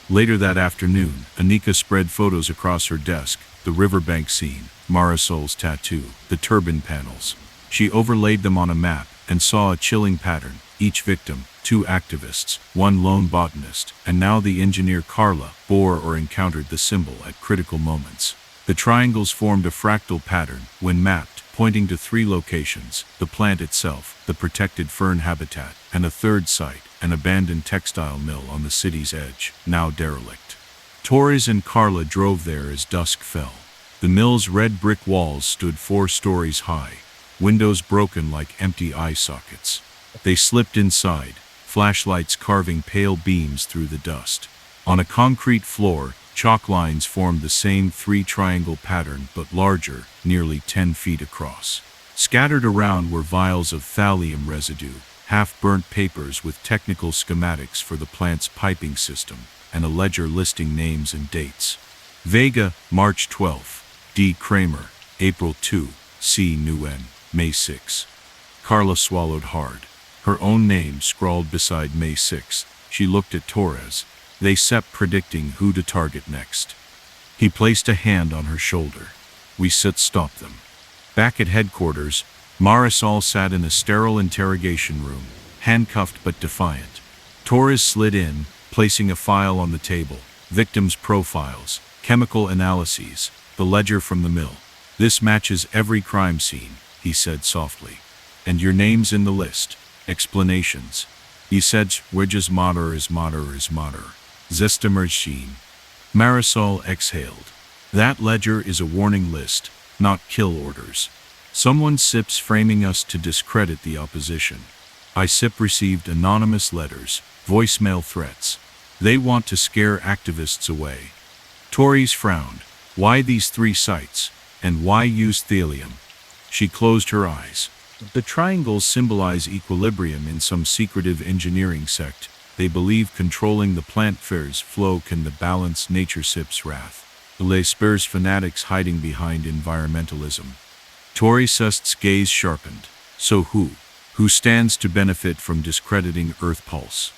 Later that afternoon, Anika spread photos across her desk, the riverbank scene, Marisol's tattoo, the turbine panels. She overlaid them on a map and saw a chilling pattern. Each victim, 2 activists, 1 lone botanist, and now the engineer Carla, bore or encountered the symbol at critical moments. The triangles formed a fractal pattern, when mapped, pointing to 3 locations, the plant itself, the protected fern habitat, and a third site, an abandoned textile mill on the city's edge, now derelict. Torres and Carla drove there as dusk fell. The mill's red brick walls stood 4 stories high, windows broken like empty eye sockets. They slipped inside, flashlights carving pale beams through the dust. On a concrete floor, chalk lines formed the same 3-triangle pattern but larger, nearly 10 feet across. Scattered around were vials of thallium residue, half-burnt papers with technical schematics for the plant's piping system, and a ledger listing names and dates. Vega, March 12. D. Kramer, April 2. C. Nguyen, May 6. Carla swallowed hard. Her own name scrawled beside May 6. She looked at Torres. They SEP predicting who to target next. He placed a hand on her shoulder. We stop them. Back at headquarters, Marisol sat in a sterile interrogation room, handcuffed but defiant. Torres slid in, placing a file on the table, victims' profiles, chemical analyses, the ledger from the mill. This matches every crime scene, he said softly. And your name's in the list. Explanations. He said, Wedges matter is matter is matter. Zestimersheen. Marisol exhaled. That ledger is a warning list, not kill orders. Someone SIP's framing us to discredit the opposition. I SIP received anonymous letters, voicemail threats. They want to scare activists away. Torres frowned. Why these 3 sites? And why use thallium? She closed her eyes. The triangles symbolize equilibrium in some secretive engineering sect. They believe controlling the plant fair's flow can balance nature SIP's wrath. Les Spurs fanatics hiding behind environmentalism. Torres' gaze sharpened. So who? Who stands to benefit from discrediting Earth Pulse?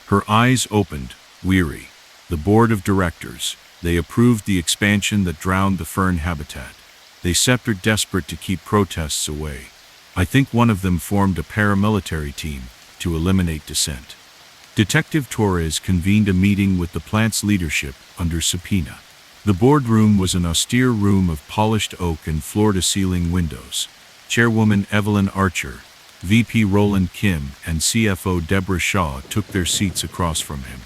Her eyes opened, weary. The board of directors. They approved the expansion that drowned the fern habitat. They SEP'd desperate to keep protests away. I think one of them formed a paramilitary team to eliminate dissent. Detective Torres convened a meeting with the plant's leadership under subpoena. The boardroom was an austere room of polished oak and floor-to-ceiling windows. Chairwoman Evelyn Archer, VP Roland Kim, and CFO Deborah Shaw took their seats across from him.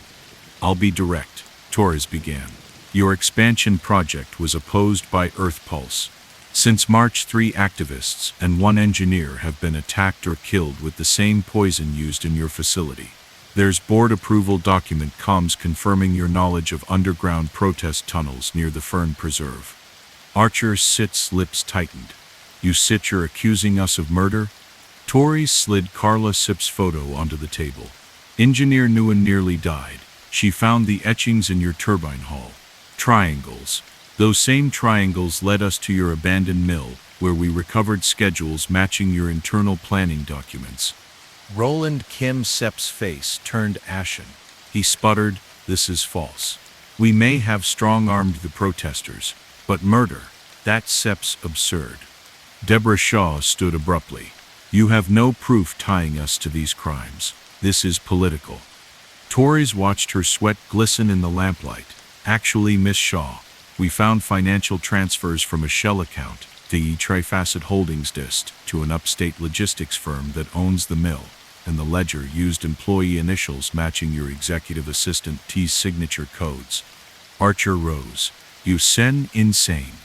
I'll be direct, Torres began. Your expansion project was opposed by Earth Pulse. Since March, 3 activists and 1 engineer have been attacked or killed with the same poison used in your facility. There's board approval document comms confirming your knowledge of underground protest tunnels near the Fern Preserve. Archer Sit's lips tightened. You sit you're accusing us of murder? Torres slid Carla Sip's photo onto the table. Engineer Nguyen nearly died. She found the etchings in your turbine hall. Triangles. Those same triangles led us to your abandoned mill, where we recovered schedules matching your internal planning documents. Roland Kim Sep's face turned ashen. He sputtered, "This is false. We may have strong-armed the protesters, but murder, that's Sep's absurd." Deborah Shaw stood abruptly. "You have no proof tying us to these crimes. This is political." Torres watched her sweat glisten in the lamplight. "Actually, Miss Shaw, we found financial transfers from a shell account, the Trifacet Holdings DIST, to an upstate logistics firm that owns the mill, and the ledger used employee initials matching your executive assistant T's signature codes." Archer rose. "You sen insane."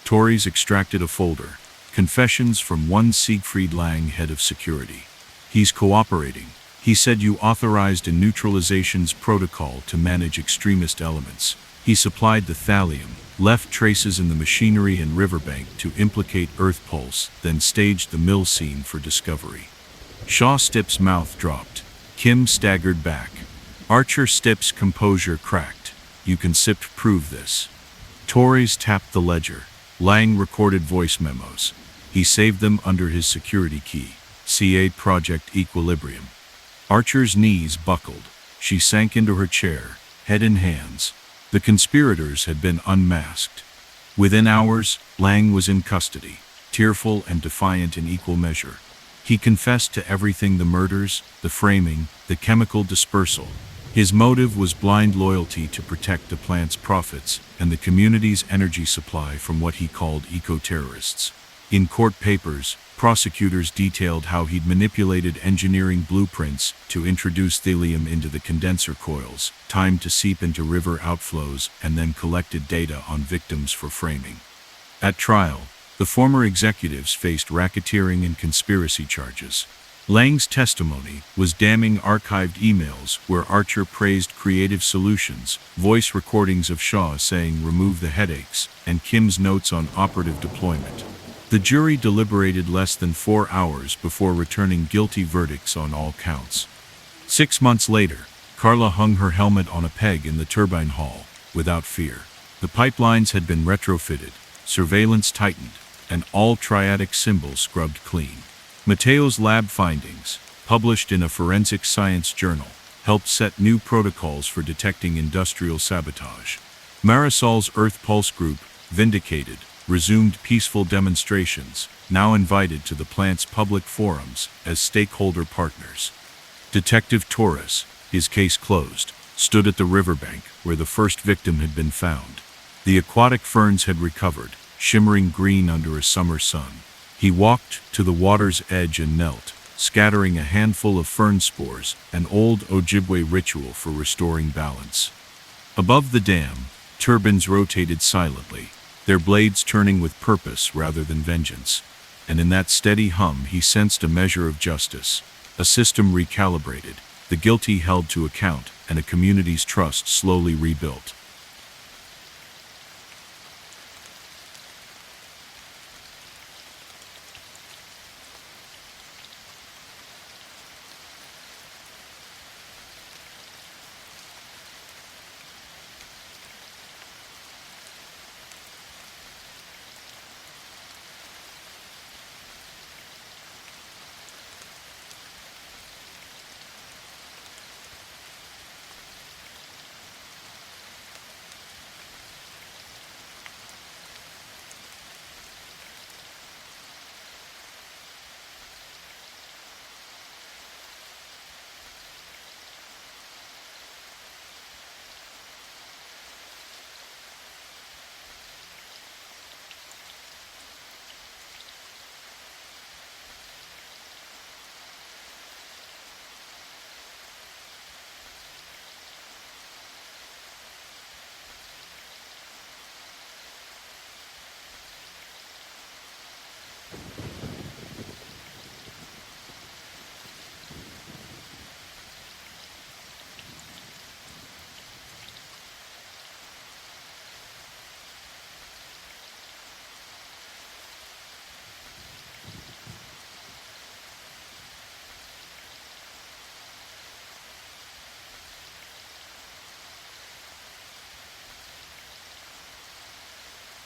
Torres extracted a folder. "Confessions from one Siegfried Lang, head of security. He's cooperating. He said you authorized a neutralizations protocol to manage extremist elements. He supplied the thallium, left traces in the machinery and riverbank to implicate Earth Pulse, then staged the mill scene for discovery." Shaw Stipp's mouth dropped. Kim staggered back. Archer Stipp's composure cracked. "You can prove this." Torres tapped the ledger. Lang recorded voice memos. He saved them under his security key. CA Project Equilibrium. Archer's knees buckled. She sank into her chair, head in hands. The conspirators had been unmasked. Within hours, Lang was in custody, tearful and defiant in equal measure. He confessed to everything: the murders, the framing, the chemical dispersal. His motive was blind loyalty to protect the plant's profits and the community's energy supply from what he called eco-terrorists. In court papers, prosecutors detailed how he'd manipulated engineering blueprints to introduce thallium into the condenser coils, timed to seep into river outflows, and then collected data on victims for framing. At trial, the former executives faced racketeering and conspiracy charges. Lang's testimony was damning. Archived emails where Archer praised creative solutions, voice recordings of Shaw saying "remove the headaches," and Kim's notes on operative deployment. The jury deliberated less than 4 hours before returning guilty verdicts on all counts. 6 months later, Carla hung her helmet on a peg in the turbine hall, without fear. The pipelines had been retrofitted, surveillance tightened, and all triadic symbols scrubbed clean. Mateo's lab findings, published in a forensic science journal, helped set new protocols for detecting industrial sabotage. Marisol's Earth Pulse Group, vindicated, resumed peaceful demonstrations, now invited to the plant's public forums as stakeholder partners. Detective Torres, his case closed, stood at the riverbank where the first victim had been found. The aquatic ferns had recovered, shimmering green under a summer sun. He walked to the water's edge and knelt, scattering a handful of fern spores, an old Ojibwe ritual for restoring balance. Above the dam, turbines rotated silently, their blades turning with purpose rather than vengeance. And in that steady hum he sensed a measure of justice, a system recalibrated, the guilty held to account, and a community's trust slowly rebuilt.